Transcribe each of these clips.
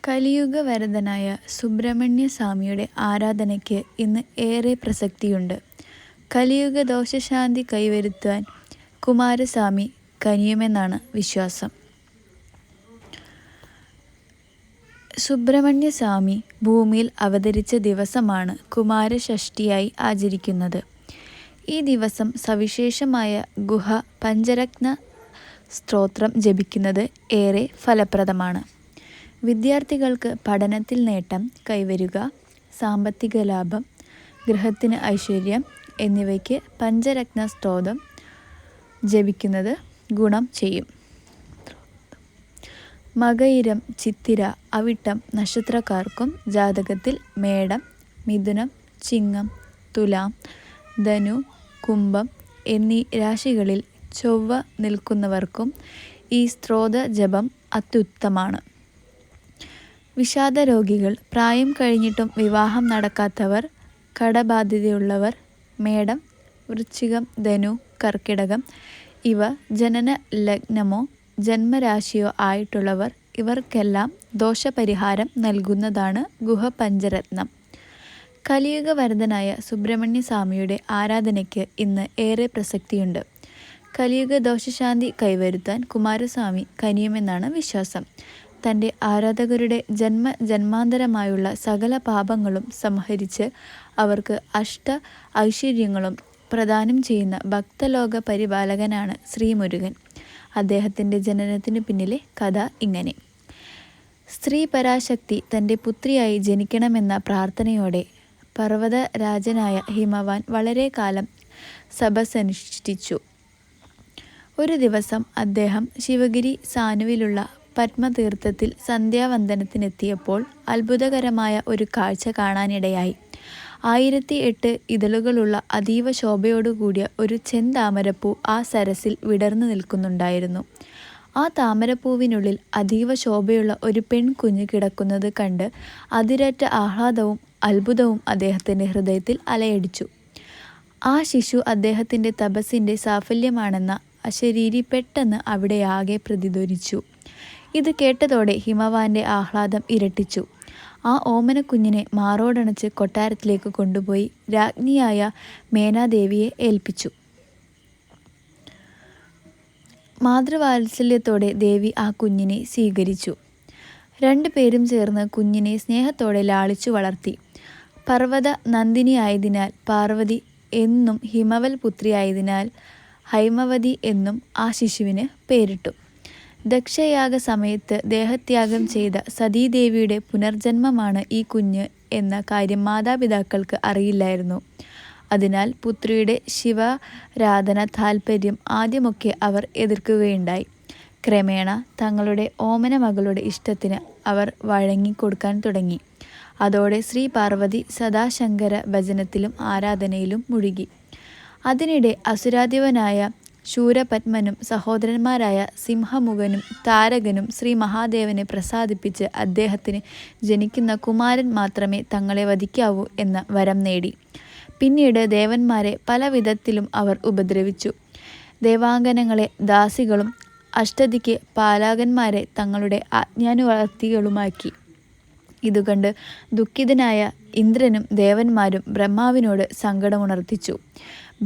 കലിയുഗവരദനായ സുബ്രഹ്മണ്യസ്വാമിയുടെ ആരാധനയ്ക്ക് ഇന്ന് ഏറെ പ്രസക്തിയുണ്ട്. കലിയുഗ ദോഷശാന്തി കൈവരുത്താൻ കുമാരസ്വാമി കനിയുമെന്നാണ് വിശ്വാസം. സുബ്രഹ്മണ്യസ്വാമി ഭൂമിയിൽ അവതരിച്ച ദിവസമാണ് കുമാരഷഷ്ഠിയായി ആചരിക്കുന്നത്. ഈ ദിവസം സവിശേഷമായ ഗുഹ പഞ്ചരത്ന സ്തോത്രം ജപിക്കുന്നത് ഏറെ ഫലപ്രദമാണ്. വിദ്യാർത്ഥികൾക്ക് പഠനത്തിൽ നേട്ടം കൈവരുക, സാമ്പത്തിക ലാഭം, ഗൃഹത്തിന് ഐശ്വര്യം എന്നിവയ്ക്ക് പഞ്ചരത്ന സ്തോത്രം ജപിക്കുന്നത് ഗുണം ചെയ്യും. മകയിരം, ചിത്തിര, അവിട്ടം നക്ഷത്രക്കാർക്കും ജാതകത്തിൽ മേടം, മിഥുനം, ചിങ്ങം, തുലാം, ധനു, കുംഭം എന്നീ രാശികളിൽ ചൊവ്വ നിൽക്കുന്നവർക്കും ഈ സ്തോത്ര ജപം അത്യുത്തമമാണ്. വിഷാദരോഗികൾ, പ്രായം കഴിഞ്ഞിട്ടും വിവാഹം നടക്കാത്തവർ, കടബാധ്യതയുള്ളവർ, മേടം, വൃശ്ചികം, ധനു, കർക്കിടകം ഇവ ജനന ലഗ്നമോ ജന്മരാശിയോ ആയിട്ടുള്ളവർ ഇവർക്കെല്ലാം ദോഷപരിഹാരം നൽകുന്നതാണ് ഗുഹ പഞ്ചരത്നം. കലിയുഗവരദനായ സുബ്രഹ്മണ്യസ്വാമിയുടെ ആരാധനയ്ക്ക് ഇന്ന് ഏറെ പ്രസക്തിയുണ്ട്. കലിയുഗ ദോഷശാന്തി കൈവരുത്താൻ കുമാരസ്വാമി കനിയുമെന്നാണ് വിശ്വാസം. തൻ്റെ ആരാധകരുടെ ജന്മാന്തരമായുള്ള സകല പാപങ്ങളും സംഹരിച്ച് അവർക്ക് അഷ്ട ഐശ്വര്യങ്ങളും പ്രദാനം ചെയ്യുന്ന ഭക്തലോക പരിപാലകനാണ് ശ്രീമുരുകൻ. അദ്ദേഹത്തിൻ്റെ ജനനത്തിനു പിന്നിലെ കഥ ഇങ്ങനെ. സ്ത്രീ പരാശക്തി തൻ്റെ പുത്രിയായി ജനിക്കണമെന്ന പ്രാർത്ഥനയോടെ പർവ്വതരാജനായ ഹിമവാൻ വളരെ കാലം തപസ്സനുഷ്ഠിച്ചു. ഒരു ദിവസം അദ്ദേഹം ശിവഗിരി സാനുവിലുള്ള പത്മതീർത്ഥത്തിൽ സന്ധ്യാവന്ദനത്തിനെത്തിയപ്പോൾ അത്ഭുതകരമായ ഒരു കാഴ്ച കാണാനിടയായി. 1008 ഇതളുകളുള്ള അതീവ ശോഭയോടുകൂടിയ ഒരു ചെന്താമരപ്പൂ ആ സരസിൽ വിടർന്നു നിൽക്കുന്നുണ്ടായിരുന്നു. ആ താമരപ്പൂവിനുള്ളിൽ അതീവ ശോഭയുള്ള ഒരു പെൺകുഞ്ഞ് കിടക്കുന്നത് കണ്ട് അതിരറ്റ ആഹ്ലാദവും അത്ഭുതവും അദ്ദേഹത്തിൻ്റെ ഹൃദയത്തിൽ അലയടിച്ചു. ആ ശിശു അദ്ദേഹത്തിൻ്റെ തപസ്സിൻ്റെ സാഫല്യമാണെന്ന അശരീരി പെട്ടെന്ന് അവിടെയാകെ പ്രതിധ്വനിച്ചു. ഇത് കേട്ടതോടെ ഹിമവാന്റെ ആഹ്ലാദം ഇരട്ടിച്ചു. ആ ഓമനക്കുഞ്ഞിനെ മാറോടണച്ച് കൊട്ടാരത്തിലേക്ക് കൊണ്ടുപോയി രാജ്ഞിയായ മേനാദേവിയെ ഏൽപ്പിച്ചു. മാതൃവാത്സല്യത്തോടെ ദേവി ആ കുഞ്ഞിനെ സ്വീകരിച്ചു. രണ്ടുപേരും ചേർന്ന് കുഞ്ഞിനെ സ്നേഹത്തോടെ ലാളിച്ചു വളർത്തി. പർവ്വത നന്ദിനിയായതിനാൽ പാർവതി എന്നും ഹിമവൽ പുത്രിയായതിനാൽ ഹൈമവതി എന്നും ആ ശിശുവിന് പേരിട്ടു. ദക്ഷയാഗ സമയത്ത് ദേഹത്യാഗം ചെയ്ത സതീദേവിയുടെ പുനർജന്മമാണ് ഈ കുഞ്ഞ് എന്ന കാര്യം മാതാപിതാക്കൾക്ക് അറിയില്ലായിരുന്നു. അതിനാൽ പുത്രിയുടെ ശിവാരാധന താൽപ്പര്യം ആദ്യമൊക്കെ അവർ എതിർക്കുകയുണ്ടായി. ക്രമേണ തങ്ങളുടെ ഓമന മകളുടെ ഇഷ്ടത്തിന് അവർ വഴങ്ങിക്കൊടുക്കാൻ തുടങ്ങി. അതോടെ ശ്രീ പാർവതി സദാശങ്കര ഭജനത്തിലും ആരാധനയിലും മുഴുകി. അതിനിടെ അസുരാധിപനായ ശൂരപത്മനും സഹോദരന്മാരായ സിംഹമുഖനും താരകനും ശ്രീ മഹാദേവനെ പ്രസാദിപ്പിച്ച് അദ്ദേഹത്തിന് ജനിക്കുന്ന കുമാരൻ മാത്രമേ തങ്ങളെ വധിക്കാവൂ എന്ന വരം നേടി. പിന്നീട് ദേവന്മാരെ പല വിധത്തിലും അവർ ഉപദ്രവിച്ചു. ദേവാംഗനങ്ങളെ ദാസികളും അഷ്ടദിക്ക് പാലകന്മാരെ തങ്ങളുടെ ആജ്ഞാനുവർത്തികളുമാക്കി. ഇതുകണ്ട് ദുഃഖിതനായ ഇന്ദ്രനും ദേവന്മാരും ബ്രഹ്മാവിനോട് സങ്കടമുണർത്തിച്ചു.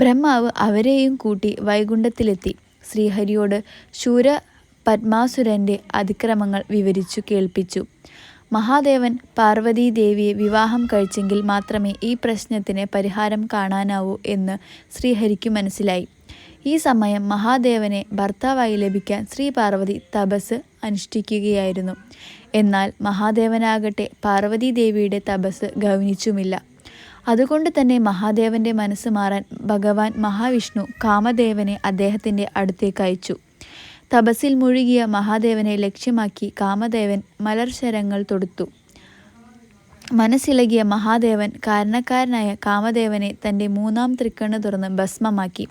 ബ്രഹ്മാവ് അവരെയും കൂട്ടി വൈകുണ്ഠത്തിലെത്തി ശ്രീഹരിയോട് ശൂരപത്മാസുരൻ്റെ അതിക്രമങ്ങൾ വിവരിച്ചു കേൾപ്പിച്ചു. മഹാദേവൻ പാർവതീദേവിയെ വിവാഹം കഴിച്ചെങ്കിൽ മാത്രമേ ഈ പ്രശ്നത്തിന് പരിഹാരം കാണാനാവൂ എന്ന് ശ്രീഹരിക്ക് മനസ്സിലായി. ഈ സമയം മഹാദേവനെ ഭർത്താവായി ലഭിക്കാൻ ശ്രീ പാർവതി തപസ് അനുഷ്ഠിക്കുകയായിരുന്നു. എന്നാൽ മഹാദേവനാകട്ടെ പാർവതീദേവിയുടെ തപസ് ഗൗനിച്ചുമില്ല. അതുകൊണ്ട് തന്നെ മഹാദേവന്റെ മനസ്സ് മാറാൻ ഭഗവാൻ മഹാവിഷ്ണു കാമദേവനെ അദ്ദേഹത്തിൻ്റെ അടുത്തേക്ക് അയച്ചു. തപസ്സിൽ മുഴുകിയ മഹാദേവനെ ലക്ഷ്യമാക്കി കാമദേവൻ മലർശരങ്ങൾ തൊടുത്തു. മനസ്സിളകിയ മഹാദേവൻ കാരണക്കാരനായ കാമദേവനെ തൻ്റെ മൂന്നാം തൃക്കണ്ണ് തുറന്ന് ഭസ്മമാക്കി.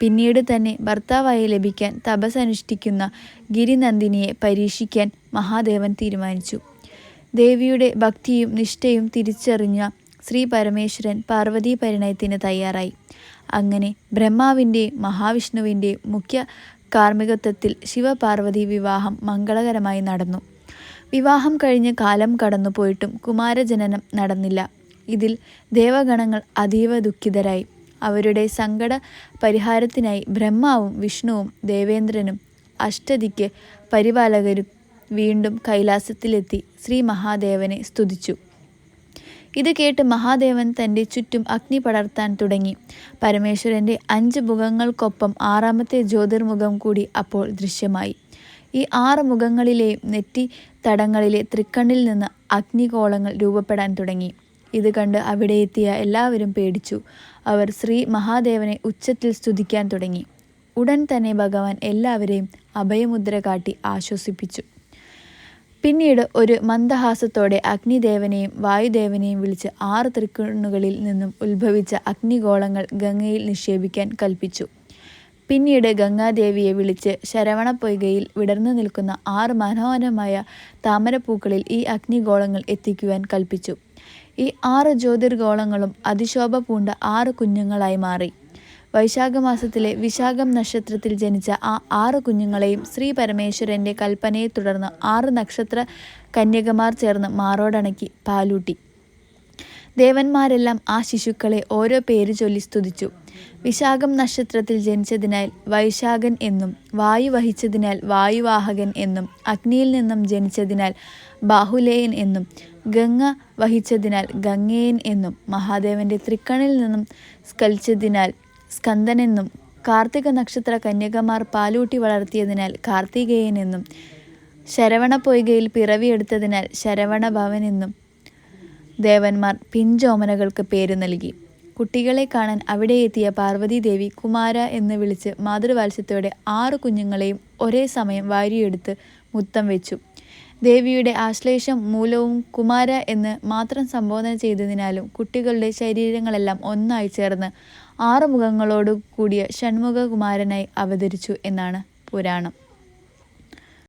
പിന്നീട് തന്നെ ഭർത്താവായി ലഭിക്കാൻ തപസ്സനുഷ്ഠിക്കുന്ന ഗിരിനന്ദിനിയെ പരീക്ഷിക്കാൻ മഹാദേവൻ തീരുമാനിച്ചു. ദേവിയുടെ ഭക്തിയും നിഷ്ഠയും തിരിച്ചറിഞ്ഞ ശ്രീ പരമേശ്വരൻ പാർവതീ പരിണയത്തിന് തയ്യാറായി. അങ്ങനെ ബ്രഹ്മാവിൻ്റെയും മഹാവിഷ്ണുവിൻ്റെയും മുഖ്യ കാർമ്മികത്വത്തിൽ ശിവപാർവതി വിവാഹം മംഗളകരമായി നടന്നു. വിവാഹം കഴിഞ്ഞ് കാലം കടന്നു പോയിട്ടും കുമാരജനനം നടന്നില്ല. ഇതിൽ ദേവഗണങ്ങൾ അതീവ ദുഃഖിതരായി. അവരുടെ സങ്കട പരിഹാരത്തിനായി ബ്രഹ്മാവും വിഷ്ണുവും ദേവേന്ദ്രനും അഷ്ടദിക്ക് പരിപാലകരും വീണ്ടും കൈലാസത്തിലെത്തി ശ്രീ മഹാദേവനെ സ്തുതിച്ചു. ഇത് കേട്ട് മഹാദേവൻ തൻ്റെ ചുറ്റും അഗ്നി പടർത്താൻ തുടങ്ങി. പരമേശ്വരൻ്റെ 5 മുഖങ്ങൾക്കൊപ്പം 6ാമത്തെ ജ്യോതിർമുഖം കൂടി അപ്പോൾ ദൃശ്യമായി. ഈ 6 മുഖങ്ങളിലെയും നെറ്റി തടങ്ങളിലെ തൃക്കണ്ണിൽ നിന്ന് അഗ്നിഗോളങ്ങൾ രൂപപ്പെടാൻ തുടങ്ങി. ഇത് കണ്ട് അവിടെ എത്തിയ എല്ലാവരും പേടിച്ചു. അവർ ശ്രീ മഹാദേവനെ ഉച്ചത്തിൽ സ്തുതിക്കാൻ തുടങ്ങി. ഉടൻ തന്നെ ഭഗവാൻ എല്ലാവരെയും അഭയമുദ്ര കാട്ടി ആശ്വസിപ്പിച്ചു. പിന്നീട് ഒരു മന്ദഹാസത്തോടെ അഗ്നിദേവനെയും വായുദേവനെയും വിളിച്ച് 6 തൃക്കണ്ണുകളിൽ നിന്നും ഉത്ഭവിച്ച അഗ്നിഗോളങ്ങൾ ഗംഗയിൽ നിക്ഷേപിക്കാൻ കൽപ്പിച്ചു. പിന്നീട് ഗംഗാദേവിയെ വിളിച്ച് ശരവണപ്പൊയ്കയിൽ വിടർന്നു നിൽക്കുന്ന 6 മനോഹരമായ താമരപ്പൂക്കളിൽ ഈ അഗ്നിഗോളങ്ങൾ എത്തിക്കുവാൻ കൽപ്പിച്ചു. ഈ 6 ജ്യോതിർഗോളങ്ങളും അതിശോഭ പൂണ്ട 6 കുഞ്ഞുങ്ങളായി മാറി. വൈശാഖമാസത്തിലെ വിശാഖം നക്ഷത്രത്തിൽ ജനിച്ച ആ 6 കുഞ്ഞുങ്ങളെയും ശ്രീ പരമേശ്വരൻ്റെ കൽപ്പനയെ തുടർന്ന് 6 നക്ഷത്ര കന്യകമാർ ചേർന്ന് മാറോടണക്കി പാലൂട്ടി. ദേവന്മാരെല്ലാം ആ ശിശുക്കളെ ഓരോ പേര് ചൊല്ലി സ്തുതിച്ചു. വിശാഖം നക്ഷത്രത്തിൽ ജനിച്ചതിനാൽ വൈശാഖൻ എന്നും, വായു വഹിച്ചതിനാൽ വായുവാഹകൻ എന്നും, അഗ്നിയിൽ നിന്നും ജനിച്ചതിനാൽ ബാഹുലേയൻ എന്നും, ഗംഗ വഹിച്ചതിനാൽ ഗംഗേയൻ എന്നും, മഹാദേവൻ്റെ തൃക്കണ്ണിൽ നിന്നും സ്കലിച്ചതിനാൽ സ്കന്ദനെന്നും, കാർത്തിക നക്ഷത്ര കന്യകമാർ പാലൂട്ടി വളർത്തിയതിനാൽ കാർത്തികേയൻ എന്നും, ശരവണപ്പൊയ്കയിൽ പിറവിയെടുത്തതിനാൽ ശരവണഭവനെന്നും ദേവന്മാർ പിഞ്ചോമനകൾക്ക് പേര് നൽകി. കുട്ടികളെ കാണാൻ അവിടെ എത്തിയ പാർവതീദേവി കുമാര എന്ന് വിളിച്ച് മാതൃവാത്സ്യത്തോടെ 6 കുഞ്ഞുങ്ങളെയും ഒരേ സമയം വാരിയെടുത്ത് മുത്തം വെച്ചു. ദേവിയുടെ ആശ്ലേഷം മൂലവും കുമാര എന്ന് മാത്രം സംബോധന ചെയ്തതിനാലും കുട്ടികളുടെ ശരീരങ്ങളെല്ലാം ഒന്നായി ചേർന്ന് 6 മുഖങ്ങളോടു കൂടിയ ഷൺമുഖ കുമാരനായി അവതരിച്ചു എന്നാണ് പുരാണം.